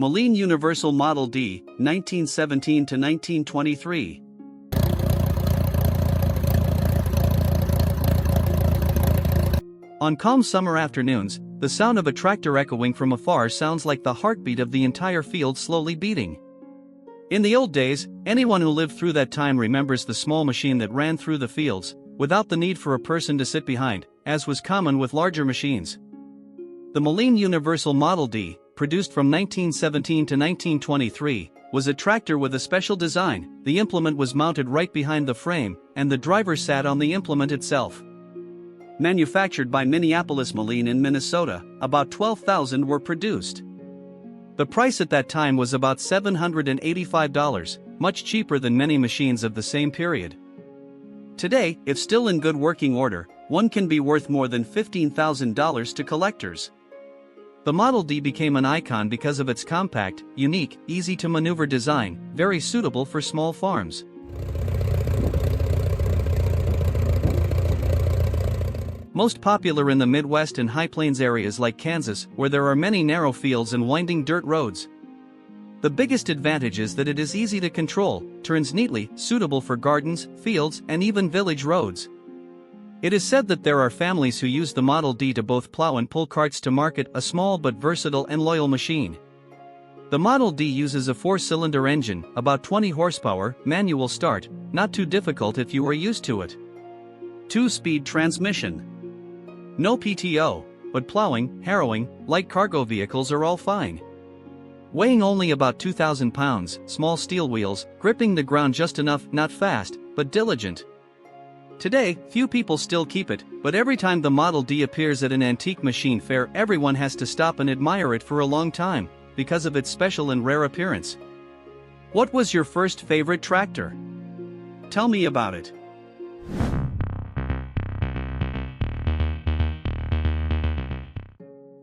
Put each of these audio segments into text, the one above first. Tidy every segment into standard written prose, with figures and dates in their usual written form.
Moline Universal Model D, 1917 to 1923. On calm summer afternoons, the sound of a tractor echoing from afar sounds like the heartbeat of the entire field slowly beating. In the old days, anyone who lived through that time remembers the small machine that ran through the fields, without the need for a person to sit behind, as was common with larger machines. The Moline Universal Model D, produced from 1917 to 1923, was a tractor with a special design. The implement was mounted right behind the frame, and the driver sat on the implement itself. Manufactured by Minneapolis Moline in Minnesota, about 12,000 were produced. The price at that time was about $785, much cheaper than many machines of the same period. Today, if still in good working order, one can be worth more than $15,000 to collectors. The Model D became an icon because of its compact, unique, easy-to-maneuver design, very suitable for small farms. Most popular in the Midwest and High Plains areas like Kansas, where there are many narrow fields and winding dirt roads. The biggest advantage is that it is easy to control, turns neatly, suitable for gardens, fields, and even village roads. It is said that there are families who use the Model D to both plow and pull carts to market, a small but versatile and loyal machine. The Model D uses a 4-cylinder engine, about 20 horsepower, manual start, not too difficult if you are used to it. 2-speed transmission. No PTO, but plowing, harrowing, light cargo vehicles are all fine. Weighing only about 2,000 pounds, small steel wheels, gripping the ground just enough, not fast, but diligent. Today, few people still keep it, but every time the Model D appears at an antique machine fair, everyone has to stop and admire it for a long time, because of its special and rare appearance. What was your first favorite tractor? Tell me about it.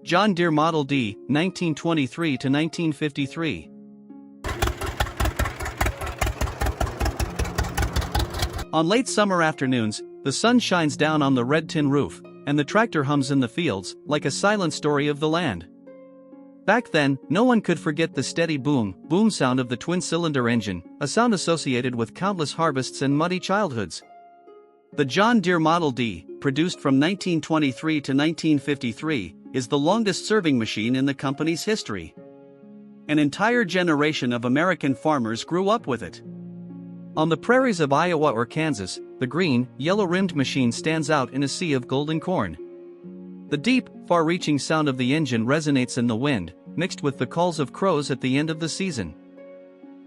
John Deere Model D, 1923 to 1953. On late summer afternoons, the sun shines down on the red tin roof, and the tractor hums in the fields, like a silent story of the land. Back then, no one could forget the steady boom sound of the twin-cylinder engine, a sound associated with countless harvests and muddy childhoods. The John Deere Model D, produced from 1923 to 1953, is the longest-serving machine in the company's history. An entire generation of American farmers grew up with it. On the prairies of Iowa or Kansas, the green, yellow-rimmed machine stands out in a sea of golden corn. The deep, far-reaching sound of the engine resonates in the wind, mixed with the calls of crows at the end of the season.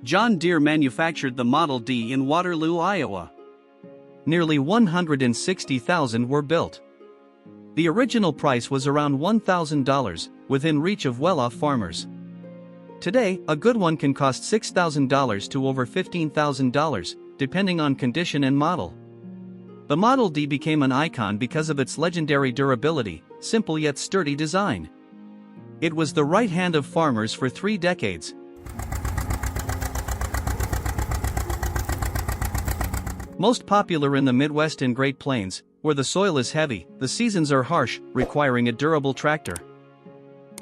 John Deere manufactured the Model D in Waterloo, Iowa. Nearly 160,000 were built. The original price was around $1,000, within reach of well-off farmers. Today, a good one can cost $6,000 to over $15,000, depending on condition and model. The Model D became an icon because of its legendary durability, simple yet sturdy design. It was the right hand of farmers for 3 decades. Most popular in the Midwest and Great Plains, where the soil is heavy, the seasons are harsh, requiring a durable tractor.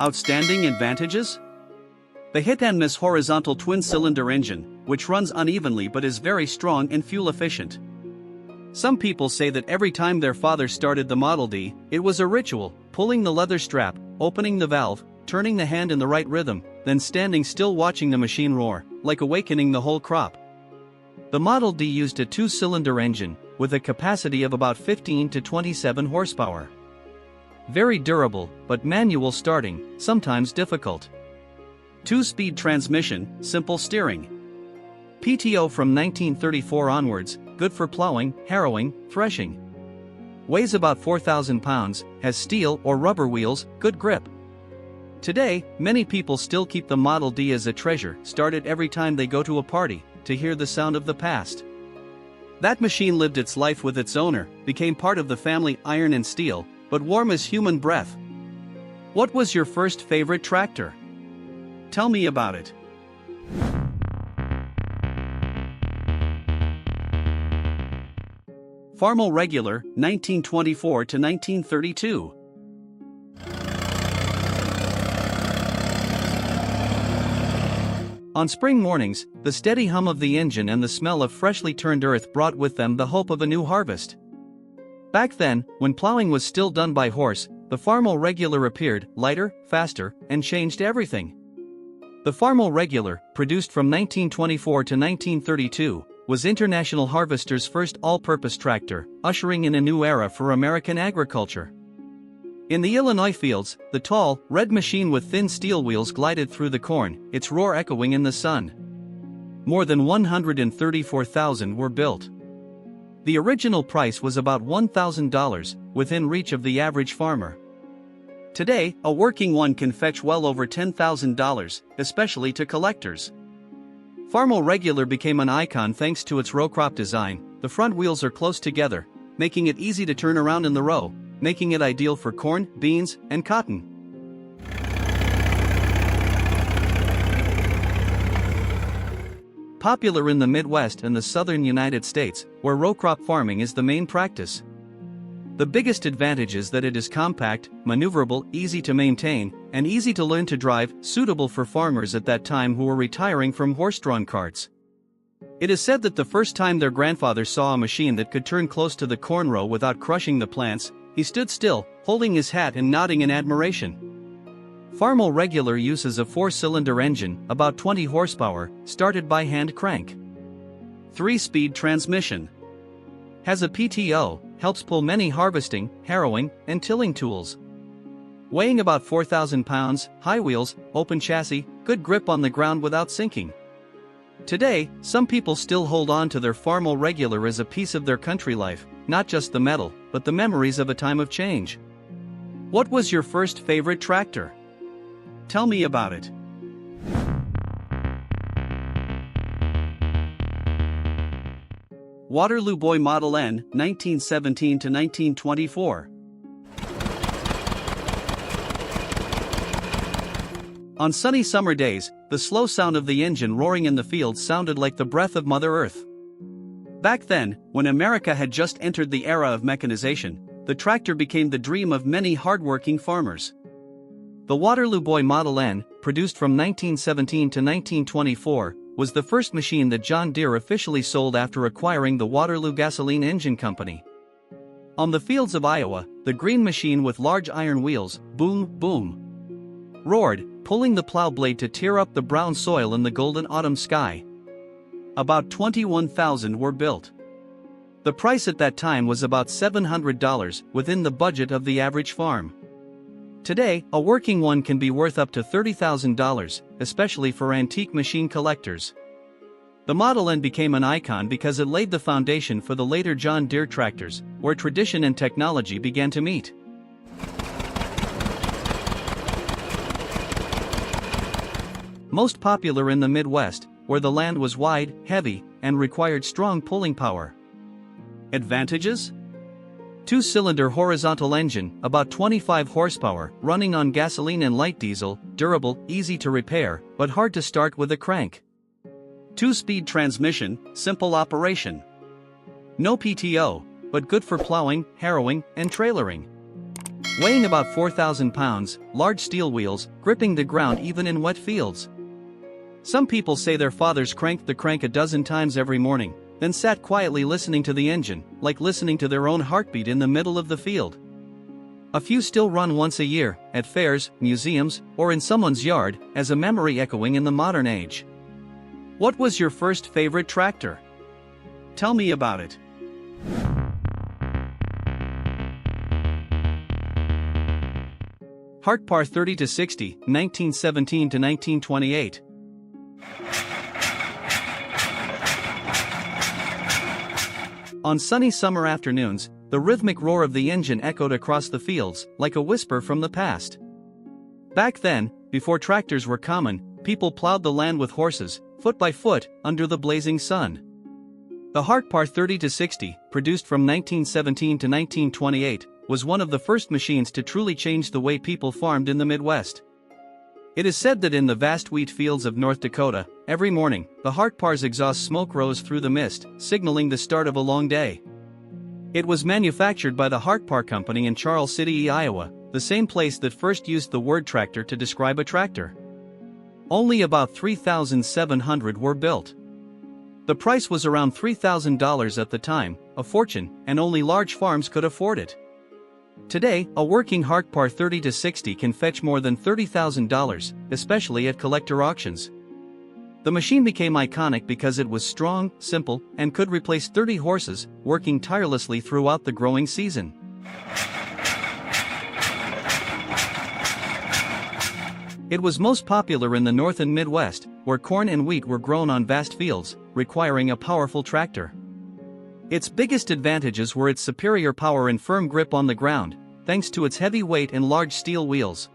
Outstanding advantages? The hit-and-miss horizontal twin-cylinder engine, which runs unevenly but is very strong and fuel-efficient. Some people say that every time their father started the Model D, it was a ritual, pulling the leather strap, opening the valve, turning the hand in the right rhythm, then standing still watching the machine roar, like awakening the whole crop. The Model D used a 2-cylinder engine, with a capacity of about 15 to 27 horsepower. Very durable, but manual starting, sometimes difficult. 2-speed transmission, simple steering. PTO from 1934 onwards, good for plowing, harrowing, threshing. Weighs about 4,000 pounds, has steel or rubber wheels, good grip. Today, many people still keep the Model D as a treasure, start it every time they go to a party, to hear the sound of the past. That machine lived its life with its owner, became part of the family, iron and steel, but warm as human breath. What was your first favorite tractor? Tell me about it. Farmel Regular, 1924 to 1932. On spring mornings, the steady hum of the engine and the smell of freshly turned earth brought with them the hope of a new harvest. Back then, when plowing was still done by horse, the Farmall Regular appeared, lighter, faster, and changed everything. The Farmall Regular, produced from 1924 to 1932, was International Harvester's first all-purpose tractor, ushering in a new era for American agriculture. In the Illinois fields, the tall, red machine with thin steel wheels glided through the corn, its roar echoing in the sun. More than 134,000 were built. The original price was about $1,000, within reach of the average farmer. Today, a working one can fetch well over $10,000, especially to collectors. Farmall Regular became an icon thanks to its row crop design. The front wheels are close together, making it easy to turn around in the row, making it ideal for corn, beans, and cotton. Popular in the Midwest and the southern United States, where row crop farming is the main practice. The biggest advantage is that it is compact, maneuverable, easy to maintain, and easy to learn to drive, suitable for farmers at that time who were retiring from horse-drawn carts. It is said that the first time their grandfather saw a machine that could turn close to the corn row without crushing the plants, he stood still, holding his hat and nodding in admiration. Farmall Regular uses a 4-cylinder engine, about 20 horsepower, started by hand crank. 3-speed transmission. Has a PTO, helps pull many harvesting, harrowing, and tilling tools. Weighing about 4,000 pounds, high wheels, open chassis, good grip on the ground without sinking. Today, some people still hold on to their Farmall Regular as a piece of their country life, not just the metal, but the memories of a time of change. What was your first favorite tractor? Tell me about it. Waterloo Boy Model N, 1917 to 1924. On sunny summer days, the slow sound of the engine roaring in the fields sounded like the breath of Mother Earth. Back then, when America had just entered the era of mechanization, the tractor became the dream of many hard-working farmers. The Waterloo Boy Model N, produced from 1917 to 1924, was the first machine that John Deere officially sold after acquiring the Waterloo Gasoline Engine Company. On the fields of Iowa, the green machine with large iron wheels, boom, boom, roared, pulling the plow blade to tear up the brown soil in the golden autumn sky. About 21,000 were built. The price at that time was about $700, within the budget of the average farm. Today, a working one can be worth up to $30,000, especially for antique machine collectors. The Model N became an icon because it laid the foundation for the later John Deere tractors, where tradition and technology began to meet. Most popular in the Midwest, where the land was wide, heavy, and required strong pulling power. Advantages? 2-cylinder horizontal engine, about 25 horsepower, running on gasoline and light diesel, durable, easy to repair, but hard to start with a crank. 2-speed transmission, simple operation. No PTO, but good for plowing, harrowing, and trailering. Weighing about 4,000 pounds, large steel wheels, gripping the ground even in wet fields. Some people say their fathers cranked the crank a dozen times every morning, then sat quietly listening to the engine, like listening to their own heartbeat in the middle of the field. A few still run once a year, at fairs, museums, or in someone's yard, as a memory echoing in the modern age. What was your first favorite tractor? Tell me about it. Hart-Parr 30-60, 1917 to 1928. On sunny summer afternoons, the rhythmic roar of the engine echoed across the fields, like a whisper from the past. Back then, before tractors were common, people plowed the land with horses, foot by foot, under the blazing sun. The Hart-Parr 30-60, produced from 1917 to 1928, was one of the first machines to truly change the way people farmed in the Midwest. It is said that in the vast wheat fields of North Dakota, every morning, the Hart-Parr's exhaust smoke rose through the mist, signaling the start of a long day. It was manufactured by the Hart-Parr Company in Charles City, Iowa, the same place that first used the word tractor to describe a tractor. Only about 3,700 were built. The price was around $3,000 at the time, a fortune, and only large farms could afford it. Today, a working Hart-Parr 30-60 can fetch more than $30,000, especially at collector auctions. The machine became iconic because it was strong, simple, and could replace 30 horses, working tirelessly throughout the growing season. It was most popular in the North and Midwest, where corn and wheat were grown on vast fields, requiring a powerful tractor. Its biggest advantages were its superior power and firm grip on the ground, thanks to its heavy weight and large steel wheels.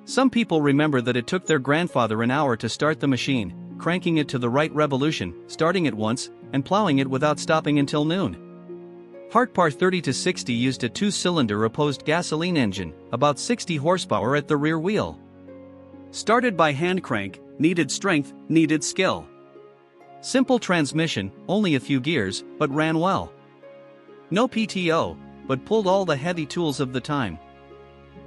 Some people remember that it took their grandfather an hour to start the machine, cranking it to the right revolution, starting it once, and plowing it without stopping until noon. Hart-Parr 30-60 used a 2-cylinder opposed gasoline engine, about 60 horsepower at the rear wheel. Started by hand crank, needed strength, needed skill. Simple transmission, only a few gears, but ran well. No PTO, but pulled all the heavy tools of the time.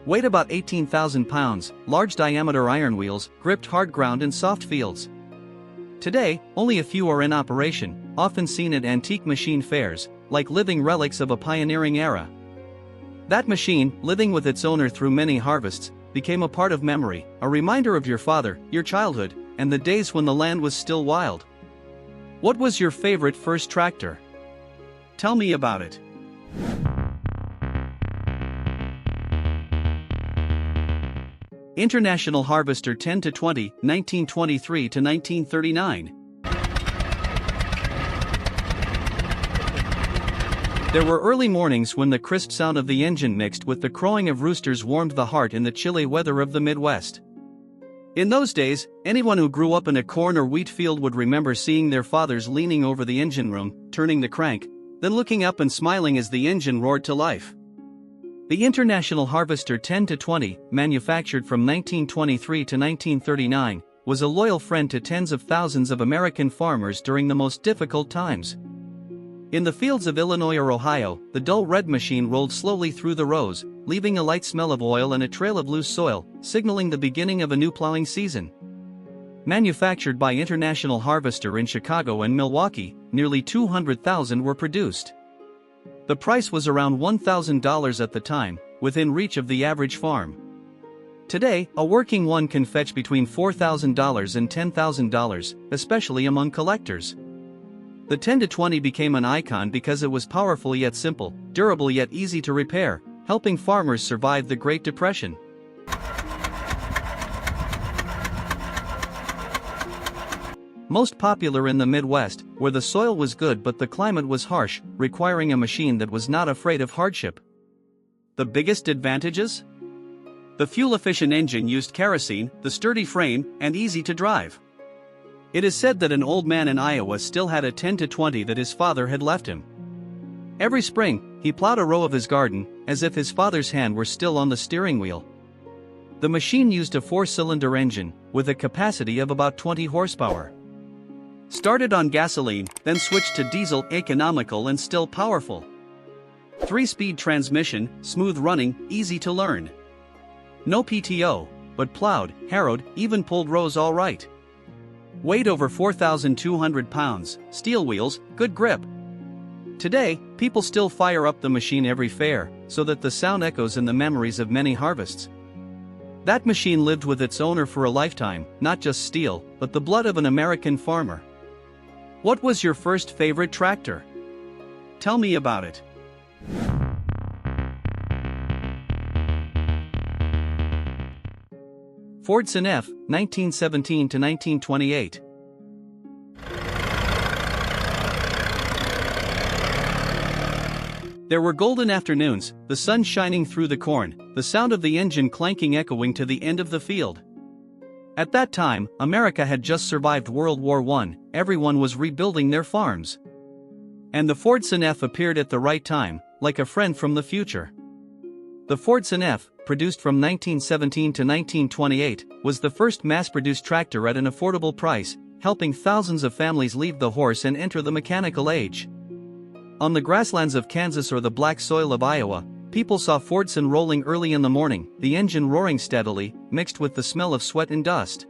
Weighed about 18,000 pounds, large diameter iron wheels, gripped hard ground and soft fields. Today, only a few are in operation, often seen at antique machine fairs, like living relics of a pioneering era. That machine, living with its owner through many harvests, became a part of memory, a reminder of your father, your childhood, and the days when the land was still wild. What was your favorite first tractor? Tell me about it. International Harvester 10-20, 1923-1939. There were early mornings when the crisp sound of the engine mixed with the crowing of roosters warmed the heart in the chilly weather of the Midwest. In those days, anyone who grew up in a corn or wheat field would remember seeing their fathers leaning over the engine room, turning the crank, then looking up and smiling as the engine roared to life. The International Harvester 10-20, manufactured from 1923 to 1939, was a loyal friend to tens of thousands of American farmers during the most difficult times. In the fields of Illinois or Ohio, the dull red machine rolled slowly through the rows, leaving a light smell of oil and a trail of loose soil, signaling the beginning of a new plowing season. Manufactured by International Harvester in Chicago and Milwaukee, nearly 200,000 were produced. The price was around $1,000 at the time, within reach of the average farm. Today, a working one can fetch between $4,000 and $10,000, especially among collectors. The 10-20 became an icon because it was powerful yet simple, durable yet easy to repair, helping farmers survive the Great Depression. Most popular in the Midwest, where the soil was good but the climate was harsh, requiring a machine that was not afraid of hardship. The biggest advantages? The fuel-efficient engine used kerosene, the sturdy frame, and easy to drive. It is said that an old man in Iowa still had a 10-20 that his father had left him. Every spring, he plowed a row of his garden, as if his father's hand were still on the steering wheel. The machine used a 4-cylinder engine, with a capacity of about 20 horsepower. Started on gasoline, then switched to diesel, economical and still powerful. 3-speed transmission, smooth running, easy to learn. No PTO, but plowed, harrowed, even pulled rows all right. Weighed over 4,200 pounds, steel wheels, good grip. Today, people still fire up the machine every fair, so that the sound echoes in the memories of many harvests. That machine lived with its owner for a lifetime, not just steel, but the blood of an American farmer. What was your first favorite tractor? Tell me about it. Fordson F, 1917 to 1928. There were golden afternoons, the sun shining through the corn, the sound of the engine clanking echoing to the end of the field. At that time, America had just survived World War I, everyone was rebuilding their farms. And the Fordson F appeared at the right time, like a friend from the future. The Fordson F, produced from 1917 to 1928, was the first mass-produced tractor at an affordable price, helping thousands of families leave the horse and enter the mechanical age. On the grasslands of Kansas or the black soil of Iowa, people saw Fordson rolling early in the morning, the engine roaring steadily, mixed with the smell of sweat and dust.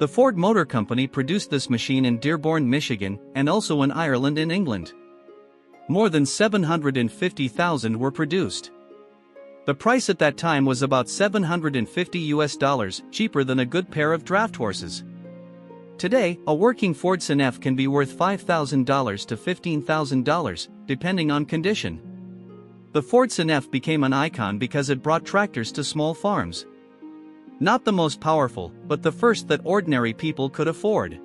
The Ford Motor Company produced this machine in Dearborn, Michigan, and also in Ireland and England. More than 750,000 were produced. The price at that time was about $750, cheaper than a good pair of draft horses. Today, a working Fordson F can be worth $5,000 to $15,000, depending on condition. The Fordson F became an icon because it brought tractors to small farms. Not the most powerful, but the first that ordinary people could afford.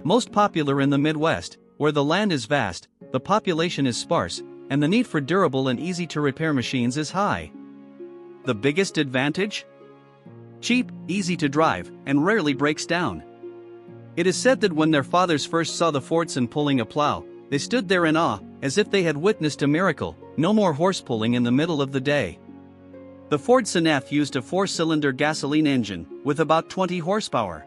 Most popular in the Midwest, where the land is vast, the population is sparse, and the need for durable and easy-to-repair machines is high. The biggest advantage? Cheap, easy to drive, and rarely breaks down. It is said that when their fathers first saw the Fordson pulling a plow, they stood there in awe, as if they had witnessed a miracle. No more horse pulling in the middle of the day. The Fordson F used a 4-cylinder gasoline engine, with about 20 horsepower.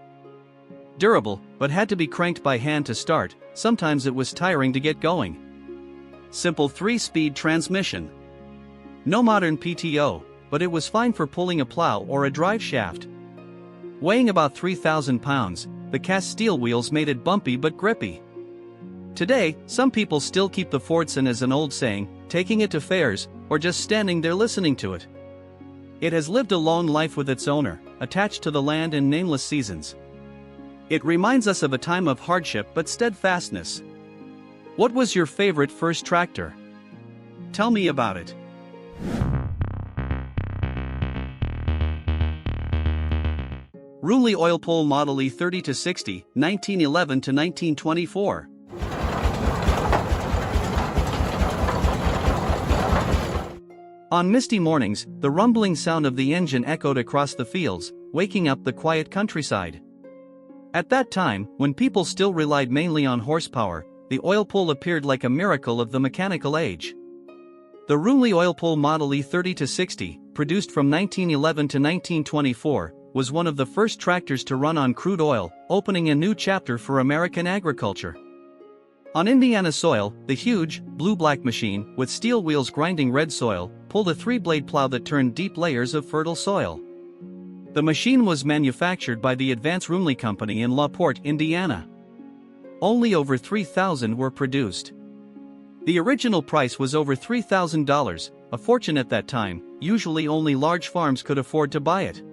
Durable, but had to be cranked by hand to start, sometimes it was tiring to get going. Simple 3-speed transmission. No modern PTO, but it was fine for pulling a plow or a drive shaft. Weighing about 3,000 pounds, the cast steel wheels made it bumpy but grippy. Today, some people still keep the Fordson as an old saying, taking it to fairs, or just standing there listening to it. It has lived a long life with its owner, attached to the land in nameless seasons. It reminds us of a time of hardship but steadfastness. What was your favorite first tractor? Tell me about it. Rumely OilPull Model E30-60, 1911 to 1924. On misty mornings, the rumbling sound of the engine echoed across the fields, waking up the quiet countryside. At that time, when people still relied mainly on horsepower, the OilPull appeared like a miracle of the mechanical age. The Rumely OilPull Model E30-60, produced from 1911 to 1924, was one of the first tractors to run on crude oil, opening a new chapter for American agriculture. On Indiana soil, the huge, blue-black machine, with steel wheels grinding red soil, pulled a 3-blade plow that turned deep layers of fertile soil. The machine was manufactured by the Advance Rumely Company in La Porte, Indiana. Only over 3,000 were produced. The original price was over $3,000, a fortune at that time. Usually only large farms could afford to buy it.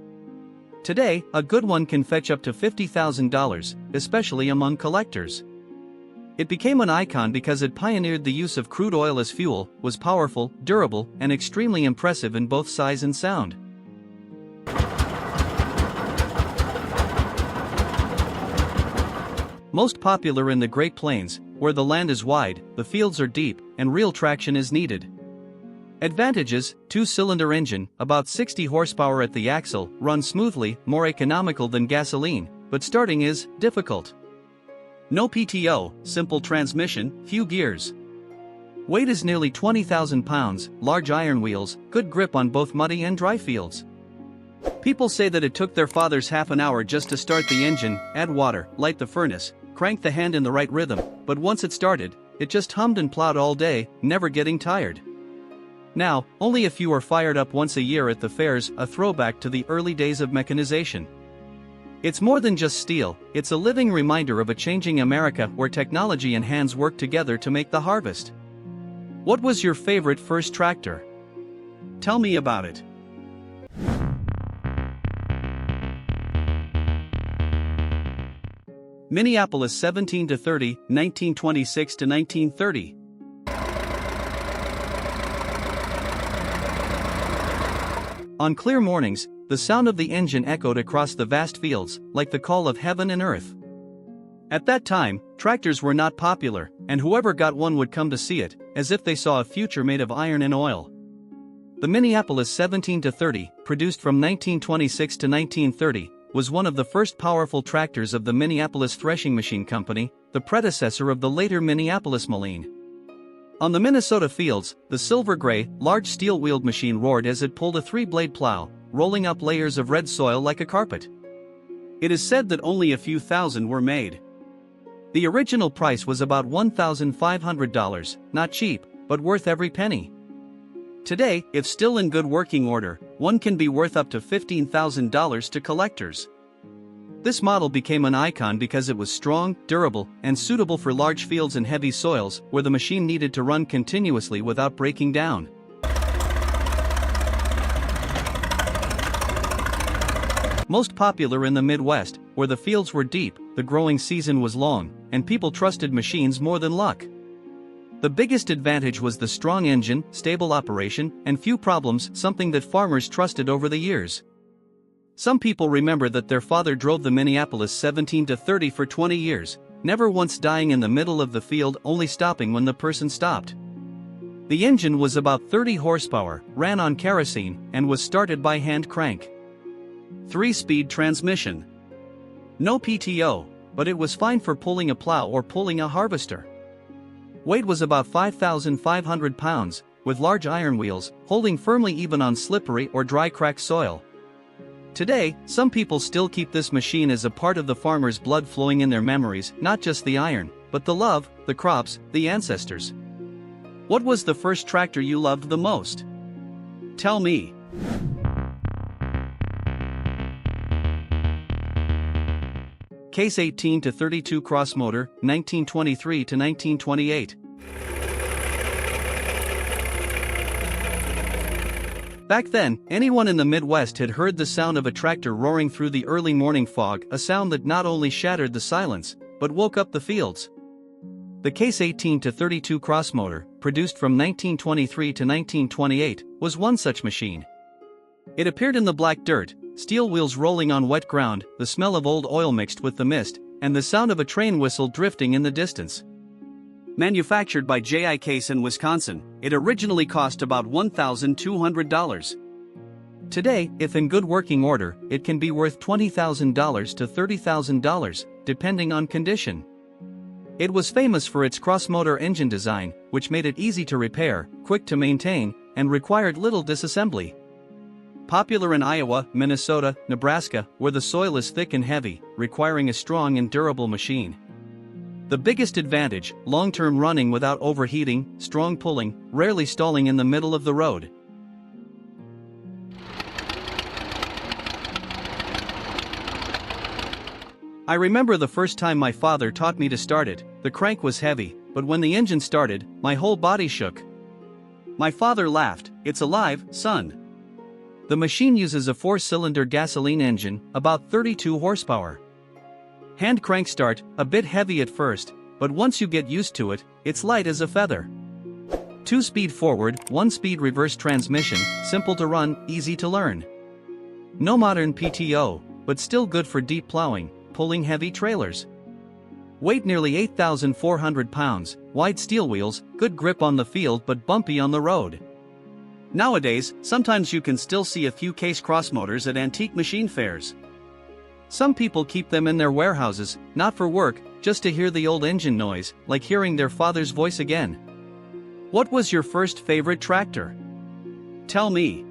Today, a good one can fetch up to $50,000, especially among collectors. It became an icon because it pioneered the use of crude oil as fuel, was powerful, durable, and extremely impressive in both size and sound. Most popular in the Great Plains, where the land is wide, the fields are deep, and real traction is needed. Advantages: 2-cylinder engine, about 60 horsepower at the axle, runs smoothly, more economical than gasoline, but starting is difficult. No PTO, simple transmission, few gears. Weight is nearly 20,000 pounds, large iron wheels, good grip on both muddy and dry fields. People say that it took their fathers half an hour just to start the engine, add water, light the furnace, crank the hand in the right rhythm, but once it started, it just hummed and plowed all day, never getting tired. Now, only a few are fired up once a year at the fairs, a throwback to the early days of mechanization. It's more than just steel, it's a living reminder of a changing America where technology and hands work together to make the harvest. What was your favorite first tractor? Tell me about it. Minneapolis 17 to 30, 1926 to 1930. On clear mornings, the sound of the engine echoed across the vast fields, like the call of heaven and earth. At that time, tractors were not popular, and whoever got one would come to see it, as if they saw a future made of iron and oil. The Minneapolis 17 to 30, produced from 1926 to 1930, was one of the first powerful tractors of the Minneapolis Threshing Machine Company, the predecessor of the later Minneapolis Moline. On the Minnesota fields, the silver-gray, large steel-wheeled machine roared as it pulled a 3-blade plow, rolling up layers of red soil like a carpet. It is said that only a few thousand were made. The original price was about $1,500, not cheap, but worth every penny. Today, if still in good working order, one can be worth up to $15,000 to collectors. This model became an icon because it was strong, durable, and suitable for large fields and heavy soils where the machine needed to run continuously without breaking down. Most popular in the Midwest, where the fields were deep, the growing season was long, and people trusted machines more than luck. The biggest advantage was the strong engine, stable operation, and few problems, something that farmers trusted over the years. Some people remember that their father drove the Minneapolis 17-30 for 20 years, never once dying in the middle of the field, only stopping when the person stopped. The engine was about 30 horsepower, ran on kerosene, and was started by hand crank. 3-speed transmission. No PTO, but it was fine for pulling a plow or pulling a harvester. Weight was about 5,500 pounds, with large iron wheels, holding firmly even on slippery or dry cracked soil. Today, some people still keep this machine as a part of the farmer's blood flowing in their memories, not just the iron, but the love, the crops, the ancestors. What was the first tractor you loved the most? Tell me. Case 18-32 Crossmotor, 1923-1928. Back then, anyone in the Midwest had heard the sound of a tractor roaring through the early morning fog, a sound that not only shattered the silence, but woke up the fields. The Case 18-32 Crossmotor, produced from 1923 to 1928, was one such machine. It appeared in the black dirt, steel wheels rolling on wet ground, the smell of old oil mixed with the mist, and the sound of a train whistle drifting in the distance. Manufactured by J.I. Case in Wisconsin, it originally cost about $1,200. Today, if in good working order, it can be worth $20,000 to $30,000, depending on condition. It was famous for its crossmotor engine design, which made it easy to repair, quick to maintain, and required little disassembly. Popular in Iowa, Minnesota, Nebraska, where the soil is thick and heavy, requiring a strong and durable machine. The biggest advantage, long-term running without overheating, strong pulling, rarely stalling in the middle of the road. I remember the first time my father taught me to start it. The crank was heavy, but when the engine started, my whole body shook. My father laughed, "It's alive, son." The machine uses a 4-cylinder gasoline engine, about 32 horsepower. Hand crank start, a bit heavy at first, but once you get used to it, it's light as a feather. 2-speed forward, 1-speed reverse transmission, simple to run, easy to learn. No modern PTO, but still good for deep plowing, pulling heavy trailers. Weight nearly 8,400 pounds, wide steel wheels, good grip on the field but bumpy on the road. Nowadays, sometimes you can still see a few Case Crossmotors at antique machine fairs. Some people keep them in their warehouses, not for work, just to hear the old engine noise, like hearing their father's voice again. What was your first favorite tractor? Tell me.